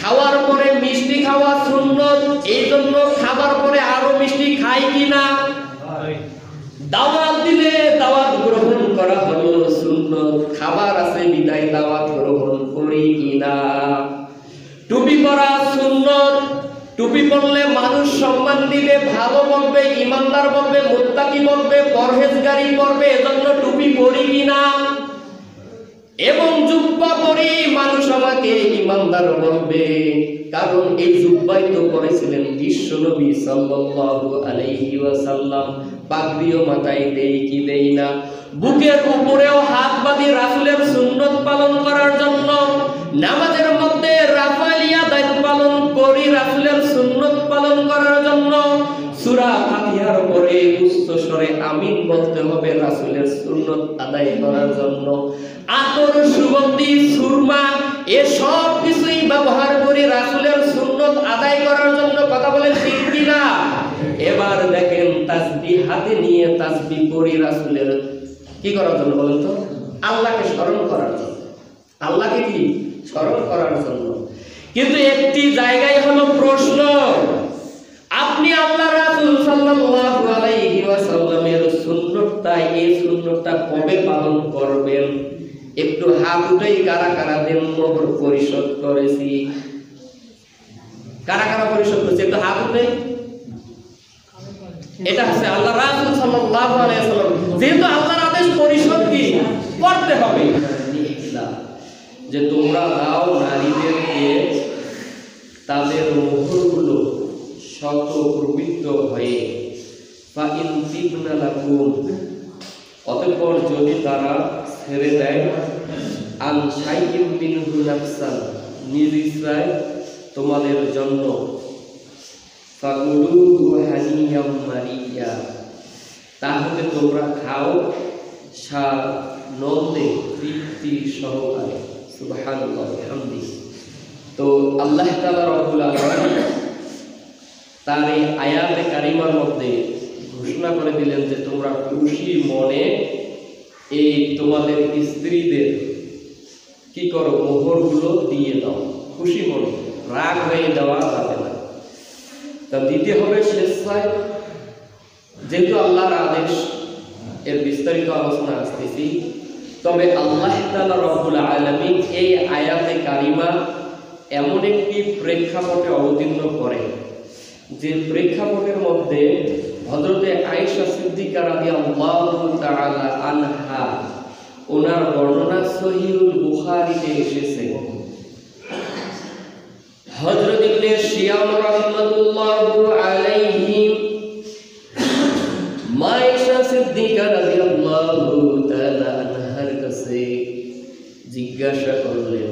খাওয়ার পরে মিষ্টি খাওয়া সুন্নত, এই জন্য খাবার পরে আরো মিষ্টি খাই কিনা? দাওয়াত দিলে দাওয়াত গ্রহণ করা হলো সুন্নত, খাবার আছে বিদায় দাওয়াত গ্রহণ করি কিনা? টুপি পরা সুন্নত, টুপি পরলে মানুষ সম্মান দিবে, ভালো বলবে, ইমানদার বলবে, মুত্তাকি বলবে, পরহেজগারি বলবে, এজন্য টুপি পরি কিনা? এবং জুব্বা পরি মানুষ আমাকে ইমানদার বলবে, কারণ এই জুব্বাই তো পরেছিলেন বিশ্ব নবী সাল্লাল্লাহু আলাইহি ওয়াসাল্লাম। পাগড়িও মাথায় দেই কি দেই না, বুকের উপরেও হাত বাঁধি রাসূলের সুন্নত পালন করার জন্য। নামাজের মধ্যে রাফালিয়া দায়িত্ব পালন করি রাসূলের সুন্নত পালন করার জন্য। সূরা ফাতিহার পরে উচ্চ স্বরে আমিন বলতে হবে রাসূলের সুন্নত আদায় করার জন্য। আতর, সুগন্ধি, সুরমা এসব কিছুই ব্যবহার করি রাসূলের সুন্নত আদায় করার জন্য। কথা বলেন ঠিক কিনা? এবার দেখেন তাসবিহ হাতে নিয়ে তাসবিহ করি রাসূলের কি করার জন্য বলেন তো? আল্লাহকে স্মরণ করার জন্য। আল্লাহকে কি স্মরণ করার জন্য। কিন্তু একটি জায়গায় হলো প্রশ্ন, আপনি আল্লাহ রাসূল সাল্লাল্লাহু আলাইহি ওয়াসাল্লামের সুন্নতটা, এই সুন্নতটা কবে পালন করবেন? একটু হাত উঠাই কারা কারা দেন মোহর পরিশোধ করেছি? কারা কারা পরিশোধ করেছে একটু হাত উঠাই। এটা হচ্ছে আল্লাহ রাসূল সাল্লাল্লাহু আলাইহি ওয়াসাল্লাম, যেহেতু আল্লাহর আদেশ পরিশোধ কি করতে হবে, যে তোমরা দাও নারীদেরকে তাদের মোহরগুলো শত প্রবৃত্ত হয়ে, বা ইন তিবনা লাকুম, অতঃপর যদি তারা ছেড়ে দেয়, আন শাইইন মিনহু নাফসান, নিজ ইচ্ছায় তোমাদের জন্য, ফাকুলুহু হানিয়াম মারিয়া, তাহলে তোমরা খাও সানন্দে তৃপ্তি সহকারে। সুবহানাল্লাহ বিহামদি। তো আল্লাহ তাআলা রব্বুল আলামিন তার এই আয়াতে কারিমার মধ্যে ঘোষণা করে দিলেন যে তোমরা খুশি মনে এই তোমাদের স্ত্রীদের কি করো, মোহরগুলো দিয়ে দাও খুশি মনে, রাগ হয়ে দেওয়া যাবে না। তা দিতে হবে স্বেচ্ছায়, যেহেতু আল্লাহর আদেশ, এর বিস্তারিত আলোচনা আসতেছি। তবে আল্লাহ তাআলা রব্বুল আলামিন এই আয়াতে কারিমা এমন একটি প্রেক্ষাপটে অবতীর্ণ করেন, যে প্রেক্ষাপটের মধ্যে হযরতে আয়েশা সিদ্দিকা রাদিয়াল্লাহু তাআলা আনহা, ওনার বর্ণনা সহিহুল বুখারীতে এসেছে। হযরত ইবনে শিয়াম রাহমাতুল্লাহু আলাইহি আয়েশা সিদ্দিকা রাদিয়াল্লাহু তাআলা আনহার কাছে জিজ্ঞাসা করলেন।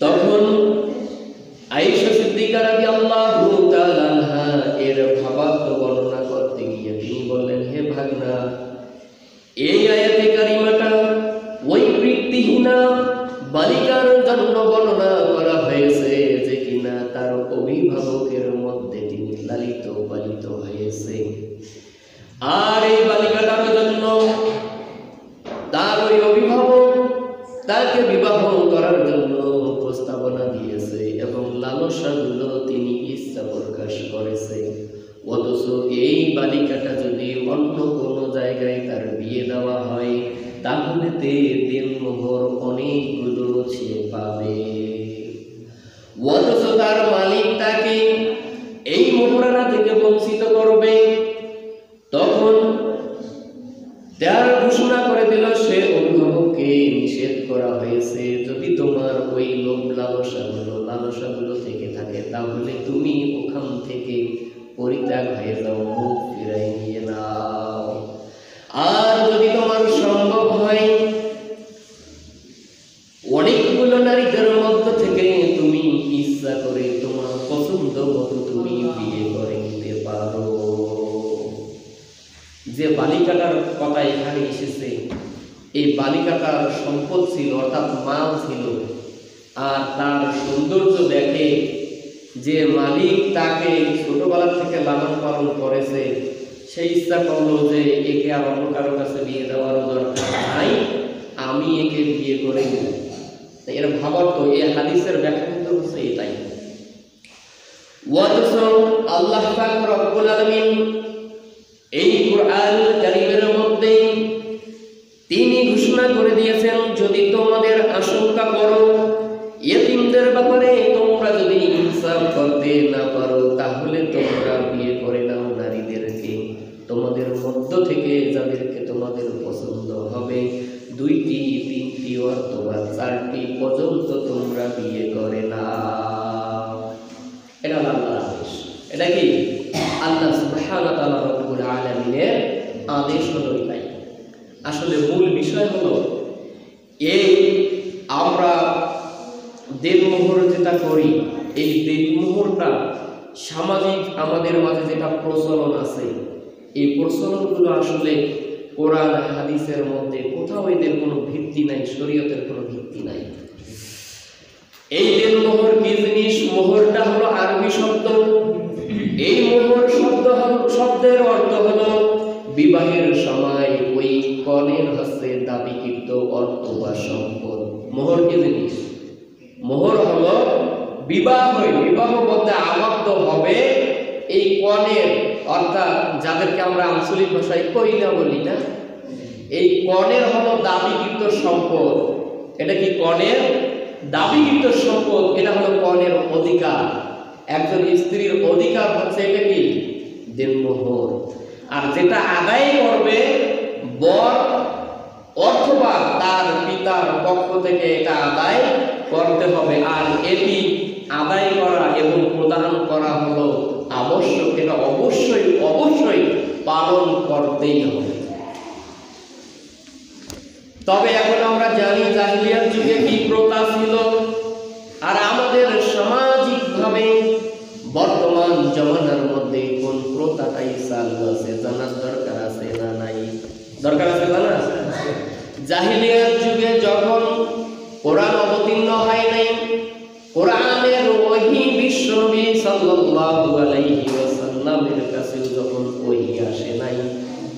তখন আয়েশা সিদ্দিকা রাদিয়াল্লাহু তাআলা আনহা এর ভাবার্থ বর্ণনা করতে গিয়ে তিনি বললেন, হে ভাগনা, এই আয়াতে কারিমাটা ওই বৃত্তিহীনা বালিকার জন্য বর্ণনা করা হয়েছে যে কিনা তার অভিভাবকের মধ্যে তিনি লালিত পালিত হয়েছে। আর এই বালিকাটার জন্য তার ওই অভিভাবক তাকে বিবাহ করার জন্য প্রস্তাবনা দিয়েছে এবং লালসাগুলো তিনি ইচ্ছা প্রকাশ করেছে। অথচ এই বালিকাটা যদি অন্য কোনো জায়গায় তার বিয়ে দেওয়া হয়, তাহলে দেনমোহর অনেকগুলো সে পাবে। অথচ তার মালিক তাকে এই মোহরানা থেকে বঞ্চিত করবে। তখন তার ঘোষণা করে দিল, সে অভিভাবককে নিষেধ করা হয়েছে, যদি তোমার ওই লোভ লালসাগুলো থেকে থাকে, তাহলে তুমি ওখান থেকে পরিত্যাগ হয়ে যাও, মুখ ফিরাই নিয়ে নাও। আর যদি তোমার সম্ভব হয় অনেকগুলো নারীদের মধ্য থেকে তুমি ইচ্ছা করে তোমার পছন্দ মতো তুমি বিয়ে করে নিতে পারো। যে বালিকাটার কথা এখানে এসেছে, এই বালিকাটার সম্পদ ছিল, অর্থাৎ মাল ছিল। আর তার সৌন্দর্য দেখে যে মালিক তাকে ছোটবেলা থেকে লালন পালন করেছে, সেই ইচ্ছা করলো যে একে আর অন্য কারো কাছে বিয়ে দেওয়ার দরকার নাই, আমি একে বিয়ে করে নিব। এর ভাবার্থ, এই হাদিসের ব্যাখ্যা অথচ আল্লাহ পাক রব্বুল আলামিন এই কোরআন কারীমের মধ্যে তিনি ঘোষণা করে দিয়েছেন, যদি তোমাদের আশঙ্কা করো ইয়েতিমদের ব্যাপারে তোমরা যদি ইনসাফ করতে না পারো, তাহলে তোমরা বিয়ে করে নাও নারীদেরকে। তোমাদের মধ্য থেকে যাদেরকে তোমাদের পছন্দ হবে, 2টি 3টি অথবা 4টি পর্যন্ত তোমরা বিয়ে করে নাও। এটা আল্লাহর আদেশ। এটা কি আল্লাহ সুবহানাহু ওয়া তাআলা রব্বুল আলামিনের আদেশ হলো এটাই। আসলে মূল বিষয় হলো এই আমরা দেনমোহর যেটা করি, এই দেনমোহরটা সামাজিক আমাদের মাঝে যেটা প্রচলন আছে, এই প্রচলনগুলো আসলে কোরআন হাদিসের মধ্যে কোথাও এদের কোনো ভিত্তি নাই, শরীয়তের কোনো ভিত্তি নাই। এই দেনমোহর কি জিনিস? মোহরটা হলো আরবি শব্দ। এই মোহর শব্দের অর্থ হলো বিবাহের সময় ওই কনের হস্তে দাবিকৃত অর্থ বা সম্পদ। মোহর কি জিনিস? মোহর হলো বিবাহ বলতে আবদ্ধ হবে এই কনের, অর্থাৎ যাদেরকে আমরা আঞ্চলিক ভাষায় কইনা বলি না, এই কনের হলো দাবিকৃত সম্পদ। এটা কি কনের দাবিকৃত সম্পদ? এটা হলো কনের অধিকার। একজন স্ত্রীর অধিকার হচ্ছে এটা কি দেনমোহর। আর যেটা আদায় করবে বর অথবা তার পিতার পক্ষ থেকে এটা আদায় করতে হবে। আর এটি আদায় করা এবং প্রদান করা হলো আবশ্যক। এটা অবশ্যই পালন করতেই হবে। তবে এখন আমরা জানি জাহিলিয়াত যুগে কি প্রথা ছিল, আর আমাদের সামাজিকভাবে বর্তমান জমানার মধ্যে কোন প্রথাটাই চালু আছে জানার দরকার আছে না নাই? দরকার আছে জানা? জাহিলিয়াত যুগে যখন কোরআন অবতীর্ণ হয় নাই, কোরআনের ওহী বিশ্বনবী সাল্লাল্লাহু আলাইহি ওয়াসাল্লামের কাছে যখন ওহী আসে নাই,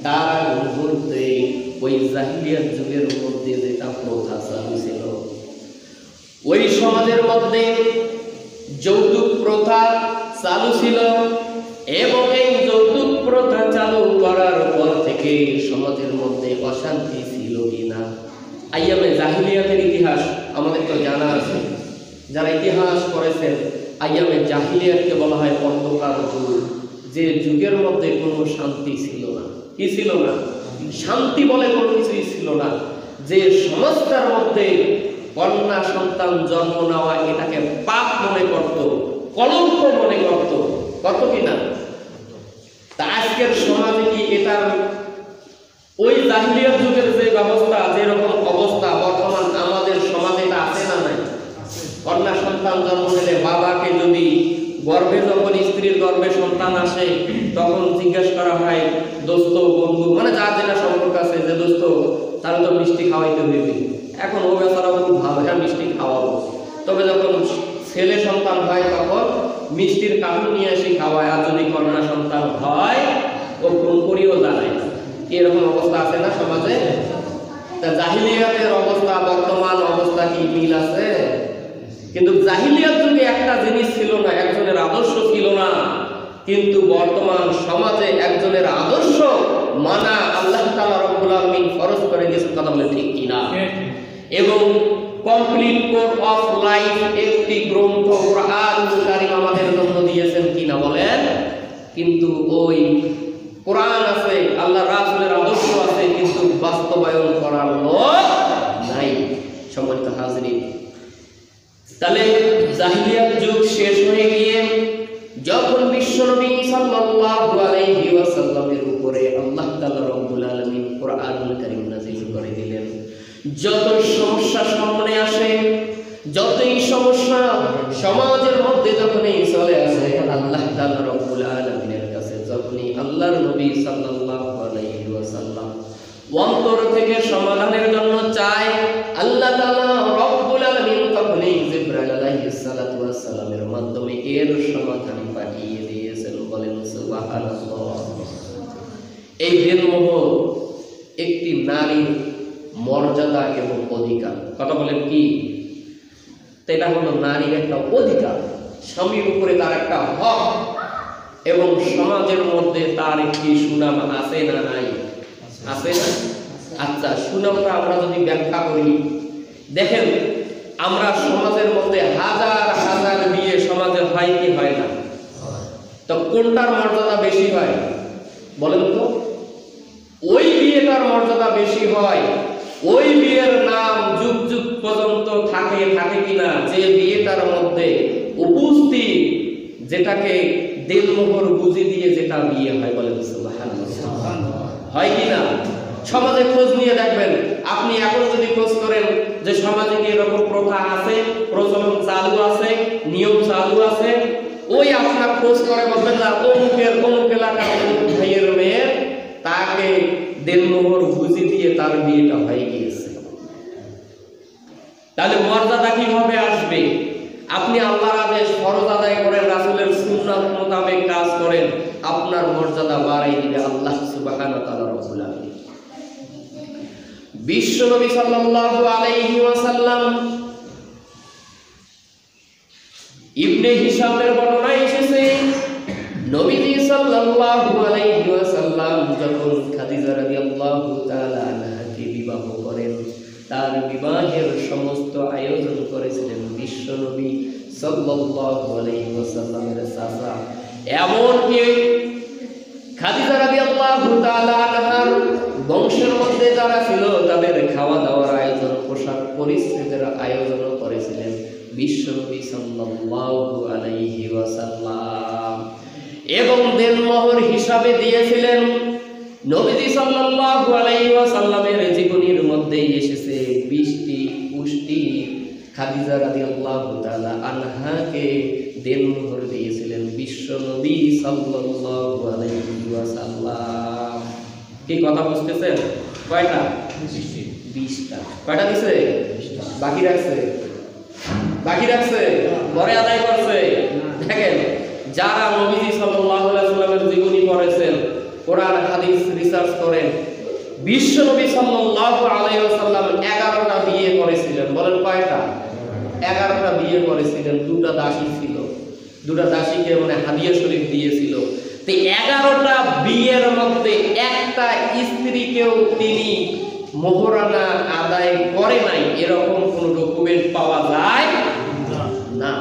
তার মুহূর্তে ওই জাহিলিয়াত যুগের মধ্যে যেটা প্রথা চালু ছিল, ওই সমাজের মধ্যে যৌতুক প্রথা চালু ছিল। এবং এই যৌতুক প্রথা চালু করার পর থেকে সমাজের মধ্যে অশান্তি ছিল কিনা? আইয়ামে জাহিলিয়াতের ইতিহাস আমাদের তো জানা আছে। যারা ইতিহাস পড়েছেন, আইয়ামে জাহিলিয়াতকে বলা হয় অন্ধকার যুগ, যে যুগের মধ্যে কোনো শান্তি ছিল না। কি ছিল না? শান্তি বলে কোনো কিছুই ছিল না। যে সমাজটার মধ্যে কন্যা সন্তান জন্ম নেওয়া এটাকে পাপ মনে করত, কলঙ্ক মনে করত, কত কিনা? তা আজকের সমাজে কি এটার ওই জাহিলিয়াত যুগের যে ব্যবস্থা, যেরকম অবস্থা বর্তমান আমাদের সমাজে এটা আছে না নাই? কন্যা সন্তান জন্ম নিলে বাবাকে যদি গর্ভে, যখন স্ত্রীর গর্ভে সন্তান আসে, তখন জিজ্ঞাসা করা হয় দোস্ত বন্ধু, মানে যার যেটা সম্পর্ক আছে, যে দোস্ত তাহলে তো মিষ্টি খাওয়াইতে হইবে। এখন ও বেচারা খুব ভালো, হ্যাঁ মিষ্টি খাওয়াবো। তবে যখন ছেলে সন্তান হয় তখন মিষ্টির কার্টুন নিয়ে এসে খাওয়ায়। আর যদি কন্যা সন্তান হয় ও ফোন করিও জানায়। এরকম অবস্থা আছে না সমাজে? তা জাহিলিয়াতের অবস্থা বর্তমান অবস্থা কি মিল আছে? কিন্তু জাহিলিয়াত যুগে একটা জিনিস ছিল না, একজনের আদর্শ ছিল না। কিন্তু বর্তমান সমাজে একজনের আদর্শ মানা আল্লাহ তাআলা রব্বুল আলামিন ফরজ করে দিয়েছেন। কথা বলে ঠিক কিনা? এবং কমপ্লিট কোড অফ লাইফ একটি গ্রন্থ কোরআনুল কারীম আমাদের জন্য দিয়েছেন কিনা বলেন? কিন্তু ওই কোরআন আছে, আল্লাহ রাসূলের আদর্শ আছে, কিন্তু বাস্তবায়ন করার লোক নাই। সম্মানিত হাজিরিন, তাহলে জাহিলিয়াত যুগ শেষ হয়ে গিয়ে যখন বিশ্বনবী সাল্লাল্লাহু আলাইহি ওয়াসাল্লামের উপরে আল্লাহ তাআলা রব্বুল আলামিন কোরআনুল কারীম নাযিল করে দিলেন, যত সমস্যা সামনে আসে, যতই সমস্যা সমাজের মধ্যে যখনই চলে আসে, আল্লাহ তাআলা রব্বুল আলামিনের কাছে যখনই আল্লাহর নবী সাল্লাল্লাহু আলাইহি ওয়াসাল্লাম অন্তর থেকে সমাধানের জন্য চায়, আল্লাহ তাআলা রব্বুল আলামিন তখনই জিবরাইল আলাইহিস সালাতু ওয়াস সালামের মাধ্যমে এর সমাধান পাঠিয়ে দিয়েছেন। বলেন সুবহানাল্লাহ। এই দেনমোহর একটি নারীর মর্যাদা এবং অধিকার। কথা বলেন কি? এটা হলো নারীর একটা অধিকার। স্বামীর উপরে তার একটা হক এবং সমাজের মধ্যে তার একটি সুনাম আছে না নাই? আছে না? আচ্ছা, সুনামটা আমরা যদি ব্যাখ্যা করি, দেখেন আমরা সমাজের মধ্যে হাজার হাজার বিয়ে সমাজে হয় কি হয় না? তো কোনটার মর্যাদা বেশি হয় বলেন তো? ওই বিয়েটার মর্যাদা বেশি হয়, ওই বিয়ের নাম যুগ যুগ পর্যন্ত থাকে কিনা যে বিয়েটার মধ্যে উপস্থিত, যেটাকে দেলমোহর বুঝি দিয়ে যেটা বিয়ে হয়। বলেন সুবহানাল্লাহ। হয় কিনা? সমাজে খোঁজ নিয়ে দেখবেন, আপনি এখন যদি খোঁজ করেন যে সমাজে কি এরকম প্রথা আছে, প্রচলন চালু আছে, নিয়ম চালু আছে, ওই আপনার খোঁজ করে বলবেন না অমুক এলাকার অমুক ভাইয়ের মেয়ে, তাকে দেলমোহর বুঝি দিয়ে তার বিয়েটা হয়ে গিয়েছে। তাহলে মর্যাদা কিভাবে আসবে? আপনি আল্লাহর আদেশ ফরজ আদায় করেন, রাসূলের সুন্নাত মোতাবেক কাজ করেন, আপনার মর্যাদা বাড়াই দিবে আল্লাহ সুবহানাহু ওয়া তাআলা রব্বুল আলামিন। বিশ্বনবী সাল্লাল্লাহু আলাইহি ওয়াসাল্লাম, ইবনে হিশামের বর্ণনায় এসেছে, নবীজি সাল্লাল্লাহু আলাইহি ওয়াসাল্লাম যখন খাদিজা রাদিয়াল্লাহু তাআলা আনহাকে বিবাহ করেন, তার বিবাহের সমস্ত আয়োজন করেছিলেন বিশ্বনবী সাল্লাল্লাহু আলাইহি ওয়াসাল্লামের চাচা। এমনকি খাদিজা রাদিয়াল্লাহু তাআলা আনহার বংশের মধ্যে যারা ছিল তাদের খাওয়া দাওয়ার আয়োজন, পোশাক পরিচ্ছদের আয়োজনও করেছিলেন বিশ্বনবী সাল্লাল্লাহু আলাইহি ওয়াসাল্লাম। এবং দেনমোহর হিসাবে দিয়েছিলেন, নবীজি সাল্লাল্লাহু আলাইহি ওয়াসাল্লামের জীবনীর মধ্যেই এসেছে 20টি পুষ্টি খাদিজা রাদিয়াল্লাহু তাআলা আনহাকে দেনমোহর দিয়েছিলেন বিশ্বনবী সাল্লাল্লাহু আলাইহি ওয়াসাল্লাম। কি কথা বুঝতেছেন? কয়টা? 20টা। কয়টা দিছে? বাকি রাখছে পরে আদায় করছে। দেখেন, যারা নবীজি সাল্লাল্লাহু আলাইহি ওয়াসাল্লামের জীবনী পড়েছেন, কোরআন হাদিস রিসার্চ করেন, বিশ্বনবী সাল্লাল্লাহু আলাইহি ওয়াসাল্লাম 11টা বিয়ে করেছিলেন। বলেন কয়টা? 11টা বিয়ে করেছিলেন। দুটা দাসী ছিল, দুটা দাসীকে হাদিয়া শরীফ দিয়েছিল। তো 11টা বিয়ের মধ্যে একটা স্ত্রীকেও তিনি মোহরানা আদায় করে নাই, এরকম কোন ডকুমেন্ট পাওয়া যায় না।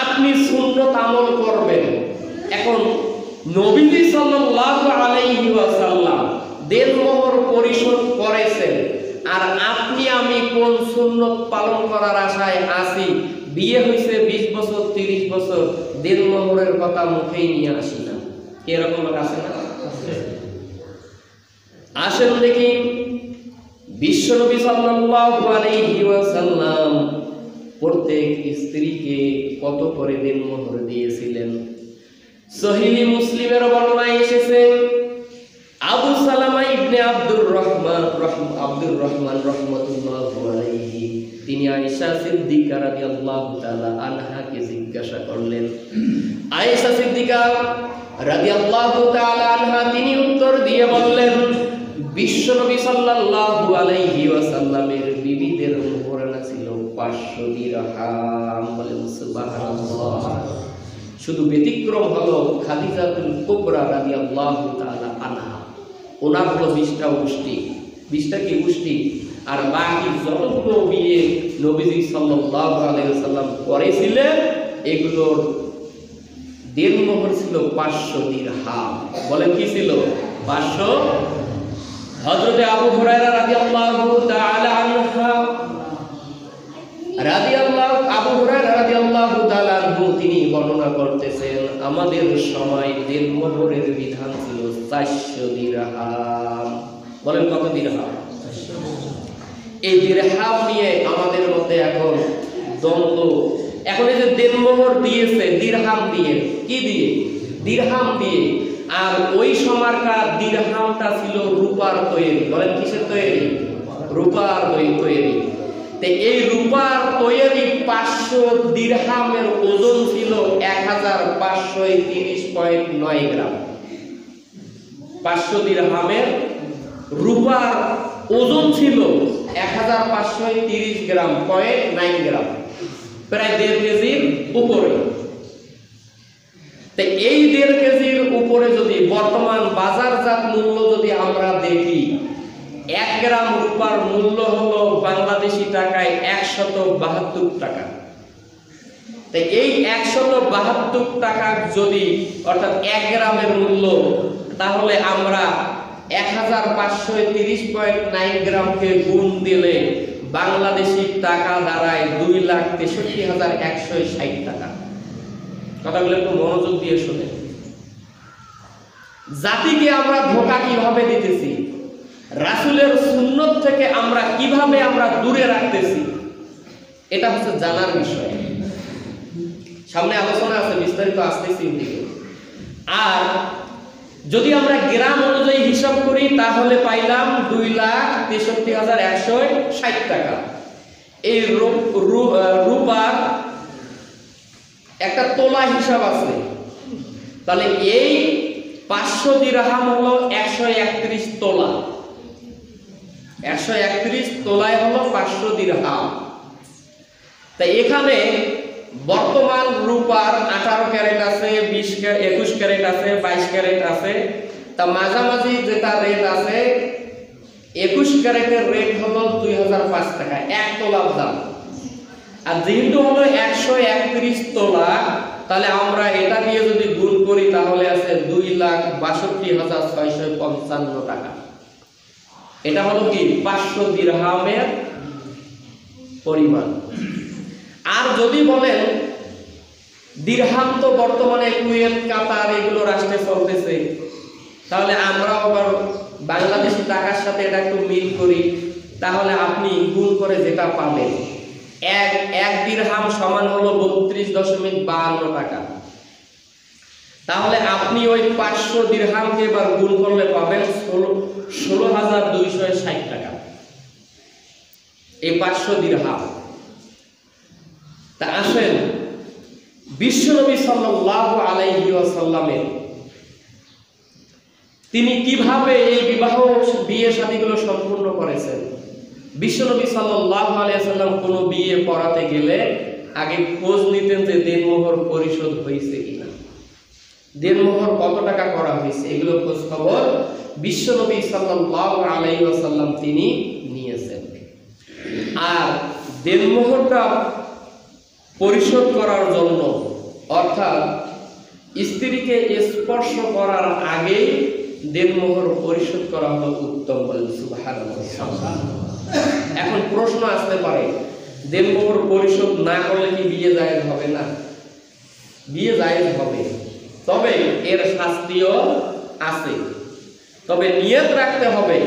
আপনি সুন্নত আমল করবেন। এখন নবীজি সাল্লাল্লাহু আলাইহি ওয়াসাল্লাম দেনমোহর পরিশোধ করেছেন, আর আপনি আমি কোন সুন্নত পালন করার আশায় আছি? বিয়ে হয়েছে 20 বছর 30 বছর, দেনমোহরের কথা মুখেই নিয়ে আসি না। এরকম আছে না? আসেন দেখি বিশ্বনবী সাল্লাল্লাহু আলাইহি ওয়াসাল্লাম প্রত্যেক স্ত্রীকে কত করে দেনমোহর দিয়েছিলেন। সহিহ মুসলিমের বর্ণনায় এসেছে, আবু সালামা ইবনে আব্দুর রহমান রাহমাতুল্লাহি আলাইহি তিনি আয়েশা সিদ্দিকা রাদিয়াল্লাহু তাআলা আনহাকে জিজ্ঞাসা করলেন। আয়েশা সিদ্দিকা রাদিয়াল্লাহু তাআলা আনহা তিনি উত্তর দিয়ে বললেন, বিশ্বনবী সাল্লাল্লাহু আলাইহি ওয়াসাল্লামের বিবিদের মোহরানা ছিল 500 দিরহাম। বলেন সুবহানাল্লাহ। শুধু ব্যতিক্রম হলো খাদিজাতুল কুবরা রাদিয়াল্লাহু তাআলা আনহা, ওনার হলো 20টা উষ্টি। 20টা কি উষ্টি? আর বাকি যতগুলো বিয়ে নবীজি সাল্লাল্লাহু আলাইহি ওয়াসাল্লাম করেছিলেন, এগুলোর দেনমোহর ছিল 500 দিরহাম। বলেন কি ছিল? 500। হযরতে আবু হুরায়রা রাদিয়াল্লাহু তাআলা আবু হুরায়রা রাদিয়াল্লাহু তাআলা তিনি বর্ণনা করতেছেন, আমাদের সময় দেনমোহরের বিধান ছিল 400 দিরহাম। বলেন কত দিরহাম? এই দিরহাম নিয়ে আমাদের মধ্যে এখন দ্বন্দ্ব। এখন এই যে দেনমোহর দিয়েছে দিরহাম দিয়ে, কি দিয়ে? দিরহাম দিয়ে। আর ওই সময়কার দিরহামটা ছিল রূপার তৈরি। বলেন কিসের তৈরি? রূপার তৈরি। তো এই রূপার তৈরি 500 দিরহামের ওজন ছিল 1530.9 গ্রাম। 500 দিরহামের রূপার ওজন ছিল 1530 গ্রাম, 0.9 গ্রাম। প্রায় 1.5 কেজির উপরে। তো এই 1.5 কেজির উপরে যদি বর্তমান বাজারজাত মূল্য যদি আমরা দেখি, 1 গ্রাম রূপার মূল্য হলো বাংলাদেশি টাকায় 172 টাকা। তো এই 172 টাকা যদি অর্থাৎ 1 গ্রামের মূল্য, তাহলে আমরা 1530.9 গ্রামকে গুণ দিলে বাংলাদেশি টাকা দাঁড়ায় 2,63,160 টাকা। কথাগুলো একটু মনোযোগ দিয়ে শুনেন। জাতিকে আমরা ধোঁকা কিভাবে দিতেছি, রাসূলের সুন্নত থেকে আমরা কিভাবে দূরে রাখতেছি, এটা হচ্ছে জানার বিষয়। সামনে আলোচনা আছে, বিস্তারিত আসতেছি ওদিকে। আর যদি আমরা গ্রাম অনুযায়ী হিসাব করি তাহলে পাইলাম 2,63,160 টাকা। এই রূপার একটা তোলা হিসাব আছে, তাহলে এই 500 দিরহাম হলো 131 তোলা। 131 তোলায় হলো 500 দিরহাম। তাই এখানে বর্তমান রূপার 18 ক্যারেট আছে, 21 ক্যারেট আছে, 22 ক্যারেট আছে। তা মাঝামাঝি যেটা রেট আছে, 21 ক্যারেটের রেট হলো 2005 টাকা 1 তোলার দাম। আর যেহেতু হলো 131 তোলা, তাহলে আমরা এটা দিয়ে যদি গুণ করি তাহলে আছে 2,62,655 টাকা। এটা হলো কি 500 দিরহামের পরিমাণ। আর যদি বলেন দিরহাম তো বর্তমানে কুয়েত, কাতার এগুলো রাষ্ট্রে চলতেছে, তাহলে আমরা আবার বাংলাদেশি টাকার সাথে এটা একটু মিল করি, তাহলে আপনি গুণ করে যেটা পাবেন, এক দিরহাম সমান হলো 32.52 টাকা। তাহলে আপনি ওই 500 দিরহামকে এবার গুণ করলে পাবেন 16,260 টাকা। এই 500 দিরহাম। তা আসেন বিশ্বনবী সাল্লাল্লাহু আলাইহি ওয়াসাল্লামের তিনি কিভাবে এই বিয়ে শাদীগুলো সম্পূর্ণ করেছেন। বিশ্বনবী সাল্লাল্লাহু আলাইহি ওয়াসাল্লাম কোনো বিয়ে পড়াতে গেলে আগে খোঁজ নিতেন যে দেনমোহর পরিশোধ হয়েছে কিনা, দেনমোহর কত টাকা করা হয়েছে, এগুলো খোঁজ খবর বিশ্বনবী সাল্লাল্লাহু আলাইহি ওয়াসাল্লাম তিনি নিয়েছেন। আর দেনমোহরটা পরিশোধ করার জন্য, অর্থাৎ স্ত্রীকে স্পর্শ করার আগে দেনমোহর পরিশোধ করা হলো উত্তম। বলেন সুবহানাল্লাহ। এখন প্রশ্ন আসতে পারে, দেনমোহর পরিশোধ না করলে কি বিয়ে জায়েজ হবে না? বিয়ে জায়েজ হবে, তবে এর শাস্তিও আছে। তবে নিয়ত রাখতে হবে,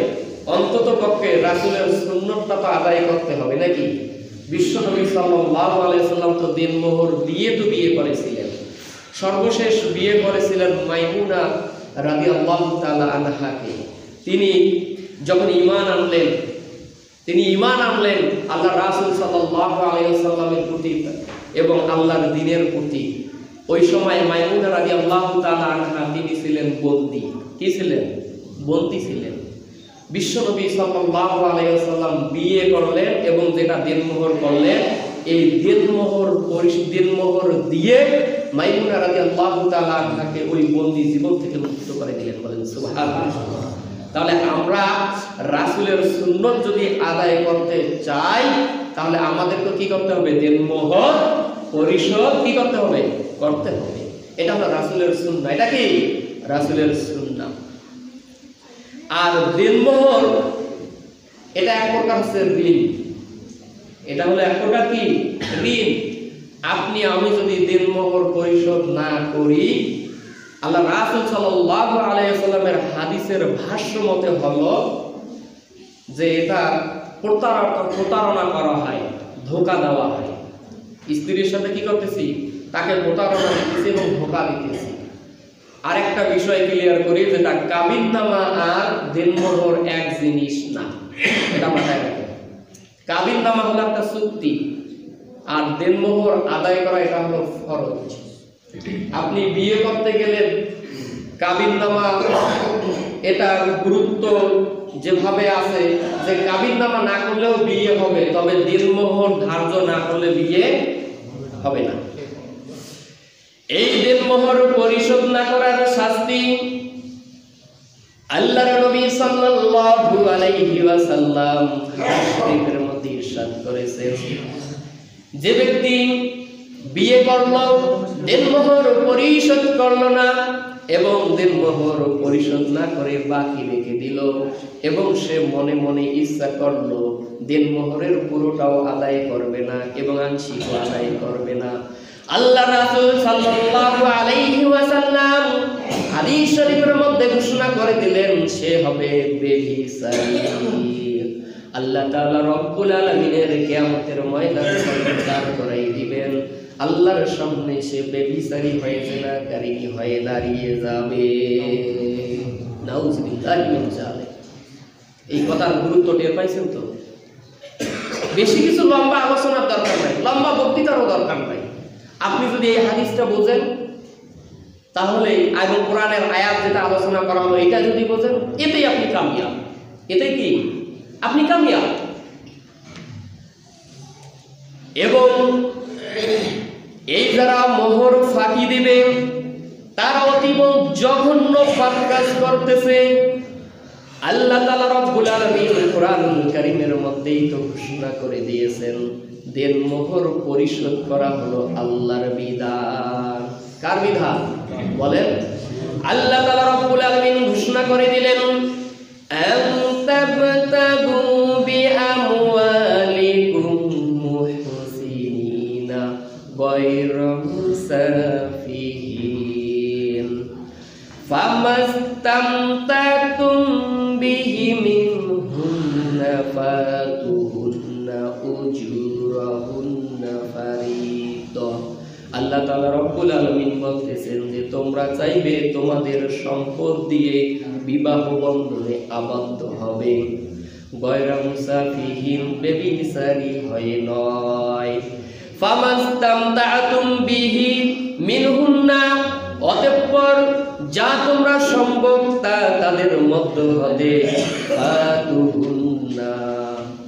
অন্তত পক্ষে রাসূলের সুন্নতটা তো আদায় করতে হবে নাকি। বিশ্বনবী সাল্লাল্লাহু আলাইহি ওয়াসাল্লাম তো দেনমোহর দিয়ে তো বিয়ে করেছিলেন। সর্বশেষ বিয়ে করেছিলেন মাইমুনা রাদিয়াল্লাহু তাআলা আনহাকে। তিনি যখন ঈমান আনলেন আল্লাহ রাসূল সাল্লাল্লাহু আলাইহি ওয়াসাল্লামের প্রতি এবং আল্লাহর দ্বীনের প্রতি। ওই সময় মাইমুনা রাদিয়াল্লাহু তাআলা আনহা তিনি ছিলেন বন্দী। কি ছিলেন? বন্দী ছিলেন। বিশ্বনবী সাল্লাল্লাহু আলাইহি ওয়াসাল্লাম বিয়ে করলেন এবং যেটা দেনমোহর করলেন, এই দেনমোহর দিয়ে মাইমুনা রাদিয়াল্লাহু তাআলা আনহাকে ওই বন্দী জীবন থেকে মুক্ত করে দিলেন। বলেন সুবহানাল্লাহ। তাহলে আমরা রাসূলের সুন্নত যদি আদায় করতে চাই, তাহলে আমাদেরকে কি করতে হবে? দেনমোহর পরিশোধ কি করতে হবে? করতে হবে। এটা হলো রাসূলের সুন্নাহ। এটা কি রাসূলের সুন্নাহ। আর দেনমোহর এটা এক প্রকার হচ্ছে ঋণ। এটা হলো এক প্রকার কি ঋণ। আপনি আমি যদি দেনমোহর পরিশোধ না করি, আল্লাহ রাসূল সাল্লাল্লাহু আলাইহি ওয়াসাল্লামের হাদিসের ভাষ্য মতে হলো যে এটা প্রতারণা করা হয়, ধোঁকা দেওয়া হয়। স্ত্রীর সাথে কি করতেছি? তাকে প্রতারণা দিতেছি এবং ধোঁকা দিতেছি। আরেকটা বিষয় ক্লিয়ার করি, যেটা কাবিননামা আর দেনমোহর এক জিনিস না, এটা মাথায় রাখবেন। কাবিননামা হলো একটা চুক্তি, আর দেনমোহর আদায় করা এটা হলো ফরজ। আপনি বিয়ে করতে গেলে কাবিননামা এটার গুরুত্ব যেভাবে আছে যে কাবিননামা না করলেও বিয়ে হবে, তবে দেনমোহর ধার্য না করলে বিয়ে হবে না। এই দেনমোহর পরিশোধ না করার শাস্তি আল্লাহর নবী সাল্লাল্লাহু আলাইহি ওয়াসাল্লাম হাদিসের মধ্যে ইরশাদ করেছেন, যে ব্যক্তি বিয়ে করলো, দেনমোহর পরিশোধ করলো না এবং দেনমোহর পরিশোধ না করে বাকি রেখে দিল এবং সে মনে মনে ইচ্ছা করলো দেনমোহরের পুরোটাও আদায় করবে না এবং আংশিক আদায় করবে না, আল্লাহ রাসূল সাল্লাল্লাহু আলাইহি ওয়াসাল্লাম হাদিস শরীফের মধ্যে ঘোষণা করে দিলেন সে হবে বেবিচারী। আল্লাহ তাআলা রব্বুল আলামিনের কিয়ামতের ময়দানে দাঁড় করাই দিবেন, আল্লাহর সামনে সে বেবিচারী হয়ে জিনাকারী হয়ে দাঁড়িয়ে যাবে। নাউযুবিল্লাহি মিন যালিক। এই কথার গুরুত্ব টের পাইছেন তো? বেশি কিছু লম্বা আলোচনার দরকার নাই, লম্বা বক্তৃতারও দরকার নাই। আপনি যদি এই হাদিসটা বোঝেন তাহলে এবং কোরআনের আয়াত যেটা আলোচনা করা হলো এটা যদি বোঝেন, এতেই আপনি কামিয়াব। এতে কি আপনি কামিয়াব। এবং এই যারা মোহর ফাঁকি দিবে তারা অতীব জঘন্য পাপ কাজ করতেছে। আল্লাহ তাআলা রব্বুল আলামিন কোরআনুল কারীমের মধ্যেই তো ঘোষণা করে দিয়েছেন দেনমোহর পরিশোধ করা হলো আল্লাহর বিধান। কার বিধান বলেন? আল্লাহ তাআলা রব্বুল আলামিন ঘোষণা করে দিলেন আনতাবতাগু বিআমওয়ালিকুম মুহসিনিনা গায়রা মুসাফিহিন ফামাস্তামতাতুম বিহি মিনহুন্না ফাতুহুন্না উজুরাহুন্না ফারিদা। আল্লাহ তাআলা রব্বুল আলামিন বলতেছেন যে তোমরা চাইবে তোমাদের সম্পদ দিয়ে বিবাহ বন্ধনে আবদ্ধ হবে, গায়রা মুসাফিহিন বেবিচারী হয়ে নয়। ফামাস্তামতাতুম বিহি মিনহুন্না, অতঃপর যা তোমরা সম্ভব তা তাদের মধ্য হতে ফাতুহুন্না,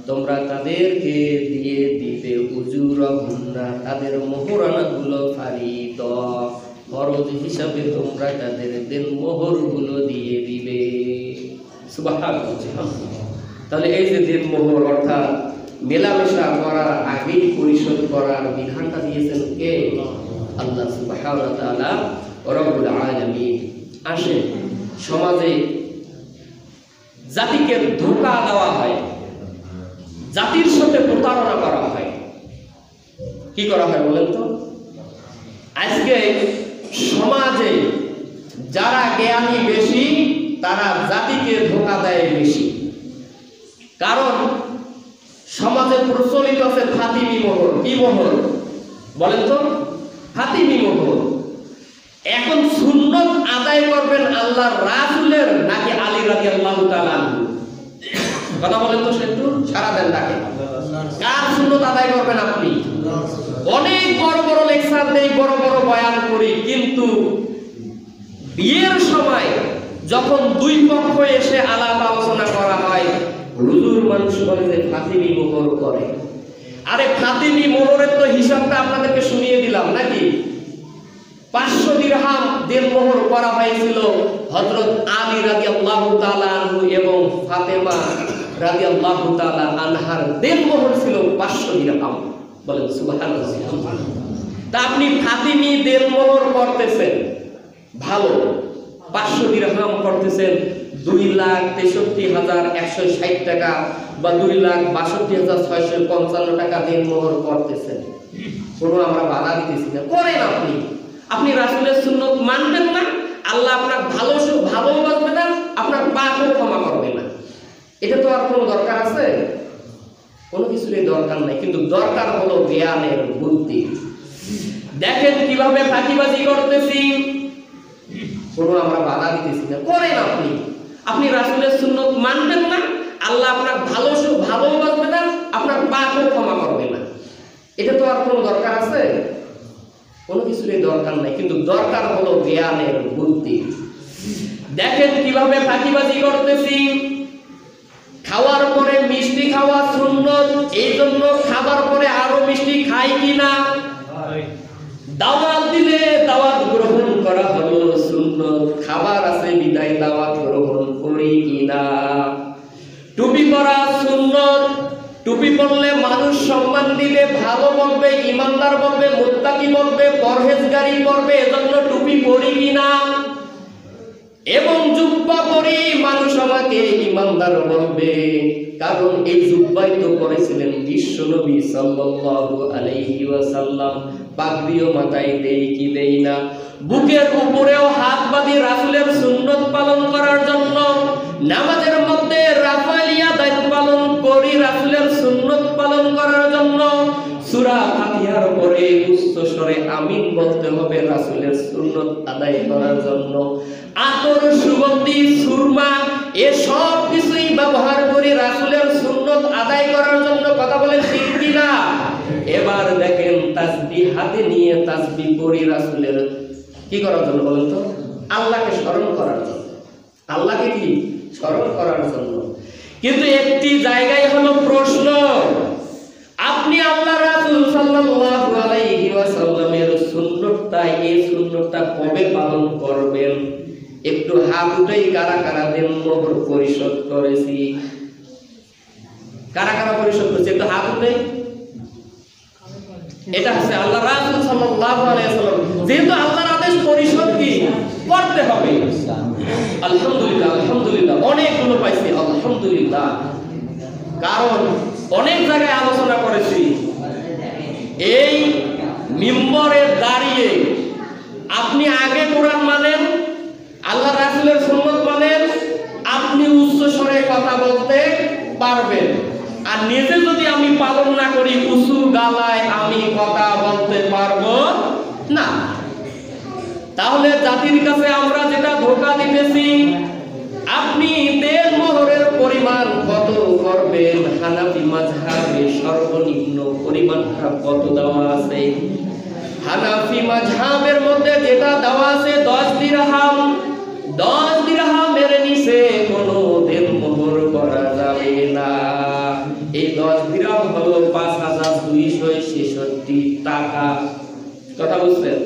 তোমরা তাদেরকে দিয়ে দিবে উজুরাহুন্না, তাদের মোহরানাগুলো ফারিদ, ফরজ হিসাবে তোমরা তাদের দেনমোহরগুলো দিয়ে দিবে। সুবহানাল্লাহ। তাহলে এই যে দেনমোহর অর্থাৎ মেলামেশা করার আগেই পরিশোধ করার বিধানটা দিয়েছেন কে? আল্লাহ সুবহানাহু ওয়া তাআলা রব্বুল আলামিন। আসেন, সমাজে জাতিকে ধোঁকা দেওয়া হয়, জাতির সাথে প্রতারণা করা হয়। কি করা হয় বলেন তো? আজকে সমাজে যারা জ্ঞানী বেশি তারা জাতিকে ধোঁকা দেয় বেশি। কারণ সমাজে প্রচলিত আছে ফাতিমি মোহর। কি মোহর বলেন তো? ফাতিমি মোহর। এখন সুন্নত আদায় করবেন আল্লাহর রাসূলের নাকি আলী রাদিয়াল্লাহু তাআলা আনহু? কথা বলেন তো, একটু সারা দেন তাকে। কার সুন্নত আদায় করবেন আপনি? অনেক বড় বড় লেকচার দেই, বড় বড় বয়ান করি, কিন্তু বিয়ের সময় যখন দুই পক্ষ এসে আলাপ আলোচনা করা হয়, হুজুর মানুষ বলে যে ফাতিমি মোহর করে। আরে ফাতিমি মোহরের তো হিসাবটা আপনাদেরকে শুনিয়ে দিলাম নাকি? 500 দিরহাম দেনমোহর করা হয়েছিল হযরত আলী রাদিয়াল্লাহু তাআলা আনহু এবং ফাতেমা রাদিয়াল্লাহু তাআলা আনহার দেনমোহর ছিল 500 দিরহাম। বলেন সুবহানাল্লাহ। তা আপনি ফাতিমি দেনমোহর করতেছেন ভালো, 500 দিরহাম করতেছেন 2,63,160 টাকা বা 2,62,655 টাকা দেনমোহর করতেছেন। কোনো আমরা বাধা দিতেছি না, করেন আপনি। আপনি রাসূলের সুন্নত মানবেন না, আল্লাহ আপনার ভালোবাসবে না, আপনার পাপও ক্ষমা করবে না। এটা তো আর কোনো দরকার আছে? কোনো কিছুরই দরকার নাই, কিন্তু দরকার হলো জ্ঞানের বুদ্ধি। দেখেন কিভাবে ফাঁকিবাজি করতেছি, কোনো আমরা বাধা দিতেছি না, করেন আপনি। আপনি রাসূলের সুন্নত মানবেন না, আল্লাহ আপনার ভালোবাসবে না, আপনার পাপও ক্ষমা করবে না। এটা তো আর কোনো দরকার আছে? কোনো কিছুরই দরকার নাই, কিন্তু দরকার হলো জ্ঞানের বুদ্ধি। দেখেন কিভাবে ফাঁকিবাজি করতেছি। খাওয়ার পরে মিষ্টি খাওয়া সুন্নত, এই জন্য খাবার পরে আরো মিষ্টি খাই কিনা? দাওয়াত দিলে দাওয়াত গ্রহণ করা হলো সুন্নত, খাবার আছে বিদায় দাওয়াত গ্রহণ করি কিনা। টুপি পরা সুন্নত, টুপি পরলে মানুষ সম্মান দিবে, ভালো বলবে, ইমানদার বলবে, মুত্তাকি বলবে, পরহেজগারি করবে, এজন্য টুপি পরি কিনা। এবং জুব্বা পরি মানুষ আমাকে ইমানদার বলবে, কারণ এই জুব্বাই তো পরেছিলেন বিশ্ব নবী সাল্লাল্লাহু আলাইহি ওয়াসাল্লাম। পাগড়িও মাথায় দেই কি দেই না, বুকের উপরেও হাত বাঁধি রাসূলের সুন্নত পালন করার জন্য। নামাজের মধ্যে রাফালিয়া দায়িত্ব পালন করি রাসূলের সুন্নত পালন করার জন্য। সূরা ফাতিহার পরে উচ্চ স্বরে আমিন বলতে হবে রাসূলের সুন্নত আদায় করার জন্য। আতর, সুগন্ধি, সুরমা এসব কিছুই ব্যবহার করি রাসূলের সুন্নত আদায় করার জন্য। কথা বলেন ঠিক কিনা? এবার দেখেন তাসবিহ হাতে নিয়ে তাসবিহ পড়ি রাসূলের কি করার জন্য বলেন তো? আল্লাহকে স্মরণ করার জন্য। আল্লাহকে কি স্মরণ করার জন্য। কিন্তু একটি জায়গায় হলো প্রশ্ন, আপনি আল্লাহ রাসূল সাল্লাল্লাহু আলাইহি ওয়াসাল্লামের সুন্নতটা, এই সুন্নতটা কবে পালন করবেন? একটু হাত উঠাই কারা কারা দেন মোহর পরিশোধ করেছি? কারা কারা পরিশোধ করেছে একটু হাত উঠাই। এটা হচ্ছে আল্লাহ রাসূল সাল্লাল্লাহু আলাইহি ওয়াসাল্লাম, যেহেতু আল্লাহর আদেশ পরিশোধ কি করতে হবে। আলহামদুলিল্লাহ, আলহামদুলিল্লাহ, অনেকগুলো পাইছি আলহামদুলিল্লাহ। কারণ অনেক জায়গায় আলোচনা করেছি, এই মিম্বরে দাঁড়িয়ে আপনি আগে কোরআন মানেন, আল্লাহ রাসূলের সুন্নাত মানেন, আপনি উচ্চ স্বরে কথা বলতে পারবেন। আর নিজে যদি আমি পালন না করি, উঁচু গলায় আমি কথা বলতে পারবো না। তাহলে জাতির কাছে আমরা যেটা ধোঁকা দিতেছি, আপনি দেড় মোহরের পরিমাণ কত করবেন? হানাফি মাযহাবে সর্বনিম্ন পরিমাণটা কত দেওয়া আছে? হানাফি মাযহাবের মধ্যে যেটা দেওয়া আছে 10 দিরহাম। 10 দিরহামের নিচে কোনো দেনমোহর করা যাবে না। এই 10 দিরহাম হলো 5266 টাকা। কথা বুঝছেন?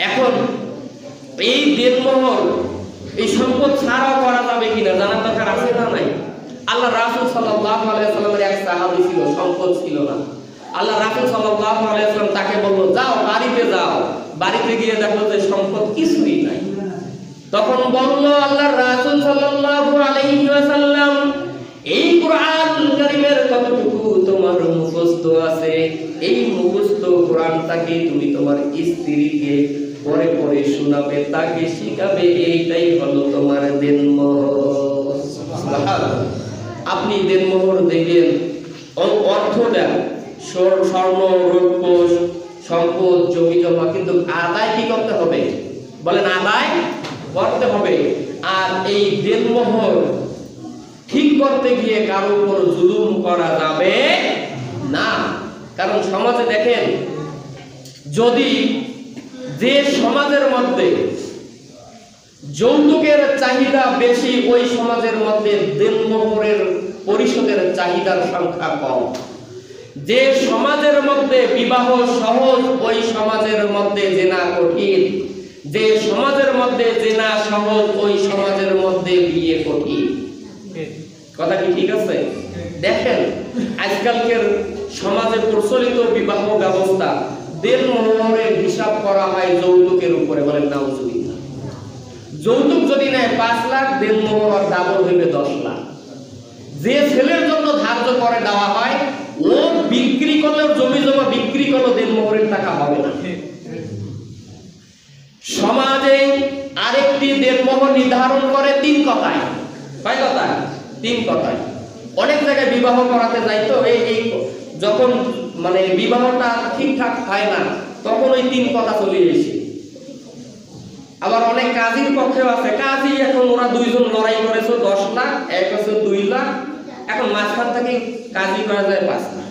এখন এই দেনমোহর, এই সম্পদ ছাড়াও করা যাবে কিনা জানার দরকার আছে না নাই? আল্লাহ রাসূল সাল্লাল্লাহু আলাইহি ওয়াসাল্লামের এক সাহাবী ছিল, সম্পদ ছিল না। আল্লাহ রাসূল সাল্লাল্লাহু আলাইহি ওয়াসাল্লাম তাকে বলল, যাও বাড়িতে যাও। বাড়িতে গিয়ে দেখো যে সম্পদ কিছুই নাই। তখন বলল আল্লাহ রাসূল সাল্লাল্লাহু আলাইহি ওয়াসাল্লাম, এই কুরআনুল কারীমের কতটুকু তোমার মুখস্থ আছে? এই মুখস্থ কোরআনটাকে তুমি তোমার স্ত্রীকে পরে পরে শোনাবে, তাকে শিখাবে, এইটাই হলো তোমার দেনমোহর। সুবহানাল্লাহ। আপনি দেনমোহর দেখেন অর্থটা স্বর্ণ, রৌপ্য, সম্পদ, জমি জমা, কিন্তু আদায় কি করতে হবে? বলেন আদায় করতে হবে। আর এই দেনমোহর ঠিক করতে গিয়ে কারো উপর জুলুম করা যাবে না। কারণ সমাজে দেখেন, যদি যে সমাজের মধ্যে যৌতুকের চাহিদা বেশি, ওই সমাজের মধ্যে দেনমোহরের পরিশোধের চাহিদার সংখ্যা কম। যে সমাজের মধ্যে বিবাহ সহজ, ওই সমাজের মধ্যে জিনা কঠিন। যে সমাজের মধ্যে জিনা সহজ, ওই সমাজের মধ্যে বিয়ে কঠিন। কথা কি ঠিক আছে? দেখেন আজকালকার সমাজে প্রচলিত বিবাহ ব্যবস্থা, দেনমোহরের হিসাব করা হয় যৌতুকের উপরে। বলেন নাউজুবিল্লাহ। যৌতুক যদি নেয় 5 লাখ, দেনমোহর ডাবল হইবে 10 লাখ। যে ছেলের জন্য ধার্য করে দেওয়া হয়, ও বিক্রি করলেও, জমি জমা বিক্রি করলেও দেনমোহরের টাকা হবে না। সমাজে আরেকটি দেনমোহর নির্ধারণ করে 3 কথায়। কয় কথায়? 3 কথায়। অনেক জায়গায় বিবাহ করাতে যায়, তো এই যখন মানে বিবাহটা ঠিকঠাক হয় না, তখন ওই 3 কথা চলে এসে। আবার অনেক কাজীর পক্ষেও আছে, কাজী এখন ওরা 2 জন লড়াই করেছে 10 লাখ, এক আছে 2 লাখ, এখন মাঝখান থেকে কাজী করা যায় 5 লাখ।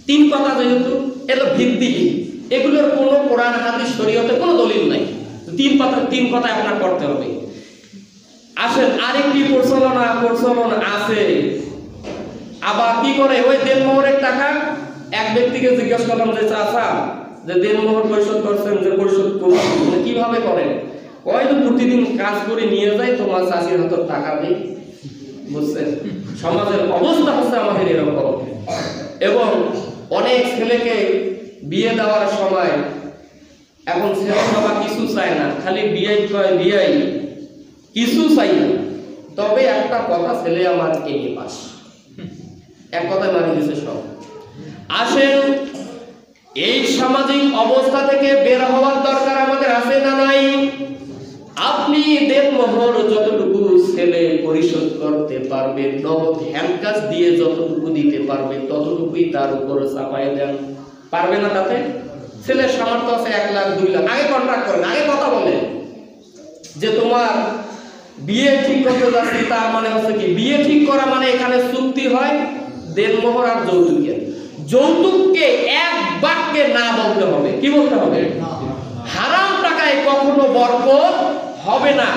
3 কথা যেহেতু এগুলো ভিত্তিহীন, এগুলোর কোনো কোরআন হাদিস শরীয়তে কোনো দলিল নাই। 3 কথা আপনার করতে হবে। আসেন আরেকটি প্রচলন আছে। আবার কি করে, ওই দেনমোহরের টাকা এক ব্যক্তিকে জিজ্ঞেস করলাম যে চাচা যে দেনমোহর পরিশোধ করছেন, যে পরিশোধ করুন, কিভাবে করেন? হয়তো প্রতিদিন কাজ করে নিয়ে যায়, তোমার চাষির হাতে টাকা দেই। বুঝছেন, সমাজের অবস্থা হচ্ছে আমাদের এরকম। এবং অনেক ছেলেকে বিয়ে দেওয়ার সময় এখন ছেলে বাবা কিছু চায় না, খালি বিয়ে কয়, বিয়ে কিছু চাই না, তবে একটা কথা, ছেলে আমার এগিয়ে পাস, এক কথায় মারি দিছে সব। আসেন, এই সামাজিক অবস্থা থেকে বের হওয়ার দরকার আমাদের আছে না নাই? আপনি দেনমোহর যতটুকু ছেলে পরিশোধ করতে পারবে, নগদ হ্যান্ডকাশ দিয়ে যতটুকু দিতে পারবে, ততটুকুই তার উপর চাপায় দেন। পারবে না? তাতে ছেলের সামর্থ্য আছে 1 লাখ 2 লাখ, আগে কন্ট্রাক্ট করেন, আগে কথা বলেন যে তোমার বিয়ে ঠিক করতে যাচ্ছি। তার মানে হচ্ছে কি, বিয়ে ঠিক করা মানে এখানে চুক্তি হয় দেনমোহর আর যৌতুকের। যৌতুককে এক বাক্যে না বলতে হবে। কি বলতে হবে? হারাম টাকায় কখনো বরকত হবে না।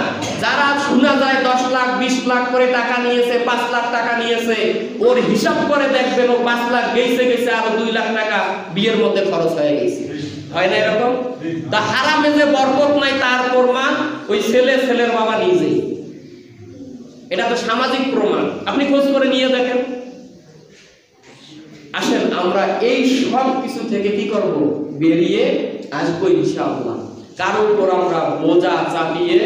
যারা শোনা যায় 10 লাখ 20 লাখ করে টাকা নিয়েছে, 5 লাখ টাকা নিয়েছে, ওর হিসাব করে দেখবেন ও 5 লাখ গেছে আর 2 লাখ টাকা বিয়ের মধ্যে খরচ হয়ে গেছে। হয় না এরকম? তা হারামে যে বরকত নাই তার প্রমাণ ওই ছেলের বাবা নিজেই। এটা তো সামাজিক প্রমাণ, আপনি খোঁজ করে নিয়ে দেখেন। আসেন, আমরা এই সব কিছু থেকে কি করব? বেরিয়ে আসবো ইনশাআল্লাহ। কারোর উপর আমরা বোঝা চাপিয়ে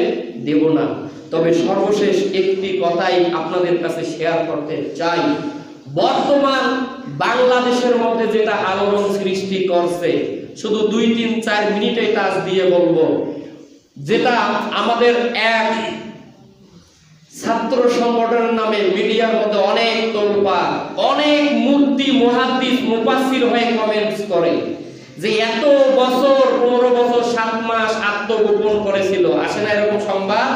দেব না। তবে সর্বশেষ একটি কথাই আপনাদের কাছে শেয়ার করতে চাই। বর্তমান বাংলাদেশের মধ্যে যেটা আলোড়ন সৃষ্টি করছে, শুধু 2-3-4 মিনিটে টাচ দিয়ে বলবো, যেটা আমাদের এক ছাত্র সংগঠনের নামে মিডিয়ার মধ্যে অনেক তোলপাড়, অনেক মুফতি মুহাদ্দিস মুফাসসির হয়ে কমেন্টস করে যে এত বছর 15 বছর 7 মাস আত্মগোপন করেছিল। আসে না এরকম সংবাদ?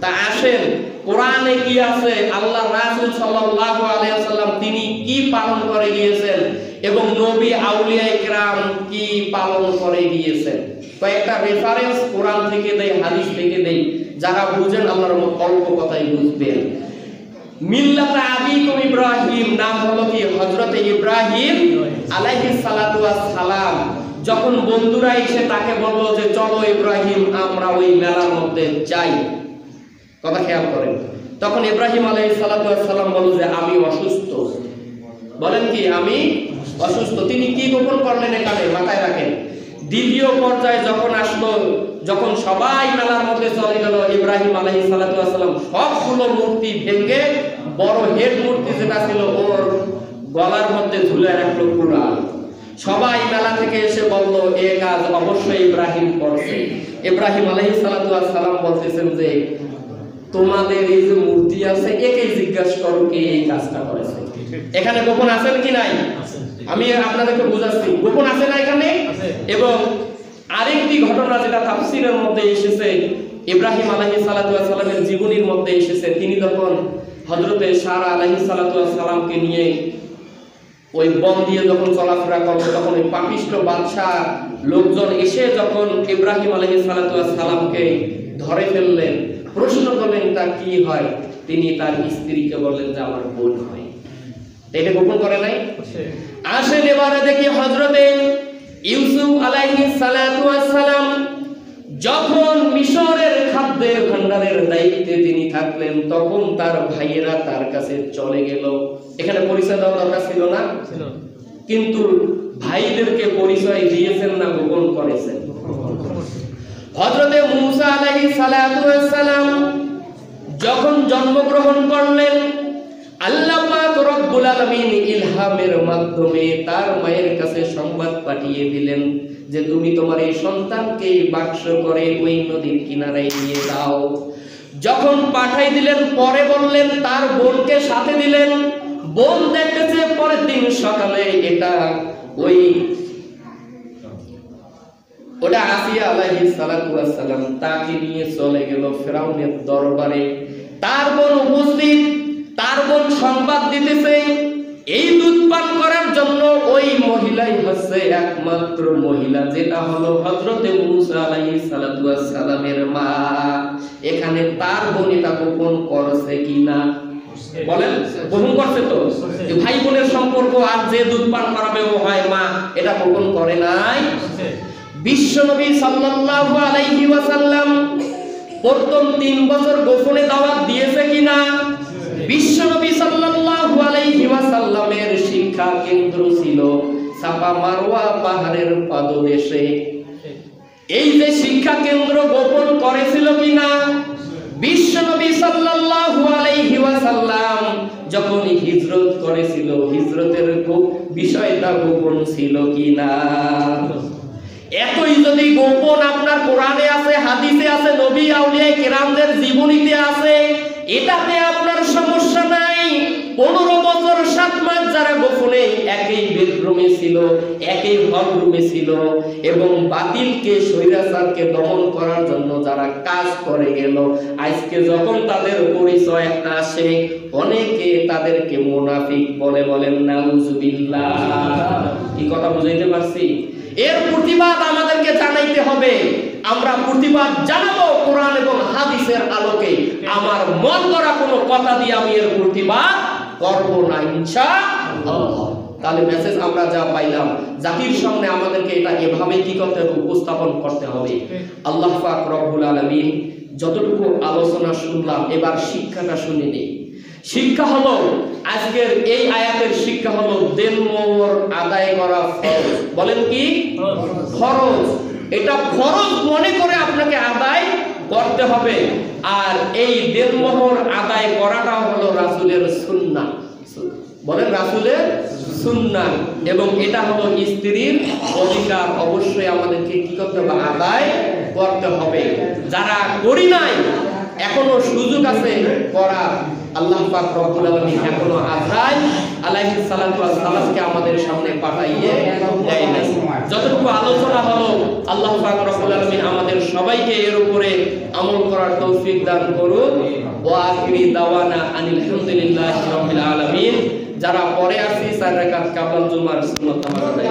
তা আসেন, কোরআনে কি আছে, আল্লাহ রাসূল সাল্লাল্লাহু আলাইহি ওয়াসাল্লাম তিনি কি পালন করে গিয়েছেন এবং নবী আউলিয়া ইকরাম কি পালন করে গিয়েছেন। কয়েকটা রেফারেন্স কোরআন থেকে দেই, হাদিস থেকে দেই, যারা বুঝেন আল্লাহর অল্প কথাই বুঝবেন। মিল্লাতে আবিকুম ইব্রাহিম, নাম হলো কি হযরতে ইব্রাহিম আলাইহিস সালাতু ওয়াস সালাম। যখন বন্ধুরা এসে তাকে বলল যে চলো ইব্রাহিম আমরা ওই মেলার মধ্যে যাই, কথা খেয়াল করেন, তখন ইব্রাহিম আলাইহিস সালাতু ওয়াস সালাম বলল যে আমি অসুস্থ। বলেন কি, আমি অসুস্থ। তিনি কি গোপন করলেন এখানে? মাথায় রাখেন। দ্বিতীয় পর্যায়ে যখন আসলো, যখন সবাই মেলার মধ্যে চলে গেল, ইব্রাহিম আলাইহিস সালাতু ওয়াস সালাম সবগুলো মূর্তি ভেঙে বড় হেড মূর্তি যেটা ছিল ওর গলার মধ্যে ঝুলে রাখলো কুরআন। সবাই মেলা থেকে এসে বলল এই কাজ অবশ্যই ইব্রাহিম করছে। ইব্রাহিম আলাইহিস সালাতু ওয়াস সালাম বলতেছেন যে তোমাদের এই যে মূর্তি আছে একে জিজ্ঞাসা করো কে এই কাজটা করেছে। এখানে গোপন আছেন কি নাই? আমি আপনাদেরকে বুঝাচ্ছি, গোপন আছে না এখানে? এবং আরেকটি ঘটনা যেটা তাফসীরের মধ্যে এসেছে, ইব্রাহিম আলাইহিস সালাতু ওয়াস সালামের জীবনীর মধ্যে এসেছে, তিনি যখন হযরতে সারা আলাইহিস সালাতু ওয়াস সালামকে নিয়ে ওই বন দিয়ে যখন চলাফেরা করলো, তখন ওই পাপিষ্ঠ বাদশা লোকজন এসে যখন ইব্রাহিম আলাইহিস সালাতু ওয়াস সালামকে ধরে ফেললেন, প্রশ্ন করলেন তা কি হয়, তিনি তার স্ত্রীকে বললেন যে আমার বোন হয়। এটা গোপন করে নাই? আসেন এবারে দেখি হযরতে ইউসুফ আলাইহিস সালাতু ওয়াস সালাম যখন মিশরের খাদ্যের ভান্ডারের দায়িত্বে তিনি থাকলেন, তখন তার ভাইয়েরা তার কাছে চলে গেল। এখানে পরিচয় দেওয়া দরকার ছিল না? কিন্তু ভাইদেরকে পরিচয় দিয়েছেন না গোপন করেছেন? হযরতে মূসা আলাইহিস সালাতু ওয়াস সালাম যখন জন্মগ্রহণ করলেন, আল্লাহ পাক রব্বুল আলামিন ইলহামের মাধ্যমে তার মায়ের কাছে সংবাদ পাঠিয়ে দিলেন যে তুমি তোমার এই সন্তানকে বাক্স করে ওই নদীর কিনারে নিয়ে যাও। যখন পাঠাই দিলেন, পরে বললেন তার বোনকে সাথে দিলেন। বোন দেখেছে পরের দিন সকালে এটা ওটা আসিয়া আলাইহিস সালাতু ওয়াস সালাম তাকে নিয়ে চলে গেল ফেরাউনের দরবারে। তার বোন উপস্থিত, তার বোন সংবাদ দিতেছে এই দুধ পান করার জন্য ওই মহিলাই হচ্ছে একমাত্র মহিলা, যেটা হলো হযরতে মূসা আলাইহিস সালাতু ওয়াস সালামের মা। এখানে তার বোন এটা গোপন করছে কিনা? বলেন গোপন করছে তো? ভাই বোনের সম্পর্ক আর যে দুধ পান করাবে ও হয় মা, এটা গোপন করে নাই। বিশ্বনবী সাল্লাল্লাহু আলাইহি ওয়াসাল্লাম প্রথম 3 বছর গোপনে দাওয়াত দিয়েছে কিনা? বিশ্বনবী সাল্লাল্লাহু আলাইহি ওয়াসাল্লামের শিক্ষা কেন্দ্র ছিল সাফা মারওয়া পাহাড়ের পাদদেশে। এই যে শিক্ষা কেন্দ্র গোপন করেছিল কিনা? বিশ্বনবী সাল্লাল্লাহু আলাইহি ওয়াসাল্লাম যখন হিজরত করেছিল, হিজরতের বিষয়টা গোপন ছিল কিনা? এতই যদি গোপন আপনার কোরআনে আছে, হাদিসে আছে, নবী আউলিয়া কেরামদের জীবনীতে আছে, এটাতে আপনার সমস্যা নাই। 15 বছর 7 মাস যারা গোপনে একই বেডরুমে ছিল, একই হলরুমে ছিল এবং বাতিলকে স্বৈরাচারকে দমন করার জন্য যারা কাজ করে গেল, আজকে যখন তাদের পরিচয় আসে অনেকে তাদেরকে মুনাফিক বলে। বলেন নাউজুবিল্লাহ। কি কথা বুঝাইতে পারছি? এর প্রতিবাদ আমাদেরকে জানাইতে হবে। আমরা প্রতিবাদ জানাবো কোরআন এবং হাদিসের আলোকে। আমার মন গড়া কোনো কথা দিয়ে আমি এর প্রতিবাদ করব না ইনশাআল্লাহ। তাহলে মেসেজ আমরা যা পাইলাম, জাতির সামনে আমাদেরকে এটা এভাবে কি করতে হবে, উপস্থাপন করতে হবে। আল্লাহ পাক রব্বুল আলামিন যতটুকু আলোচনা শুনলাম, এবার শিক্ষাটা শুনে নেই। শিক্ষা হলো আজকের এই আয়াতের শিক্ষা হলো দেনমোহর আদায় করা ফরজ। বলেন কি? ফরজ। এটা ফরজ মনে করে আপনাকে আদায় করতে হবে। আর এই দেনমোহর আদায় করাটা হলো রাসূলের সুন্নাহ। বলেন রাসূলের সুন্নাহ। এবং এটা হলো স্ত্রীর অধিকার, অবশ্যই আমাদেরকে কি করতে হবে, আদায় করতে হবে। যারা করি নাই এখনো সুযোগ আছে করা। আল্লাহ পাক রব্বুল আলামিন এখনো আজরাইল আলাইহিস সালাতু ওয়াস সালামকে আমাদের সামনে পাঠাইয়ে দেয় নাই। যতটুকু আলোচনা হলো আল্লাহ পাক রব্বুল আলামিন আমাদের সবাইকে এর উপরে আমল করার তৌফিক দান করুন। ওয়া আখিরি দাওয়ানা আনিল হামদুলিল্লাহি রাব্বিল আলামিন। যারা পরে আসি 4 রাকাত কাবলা জুমার সুন্নাত আদায়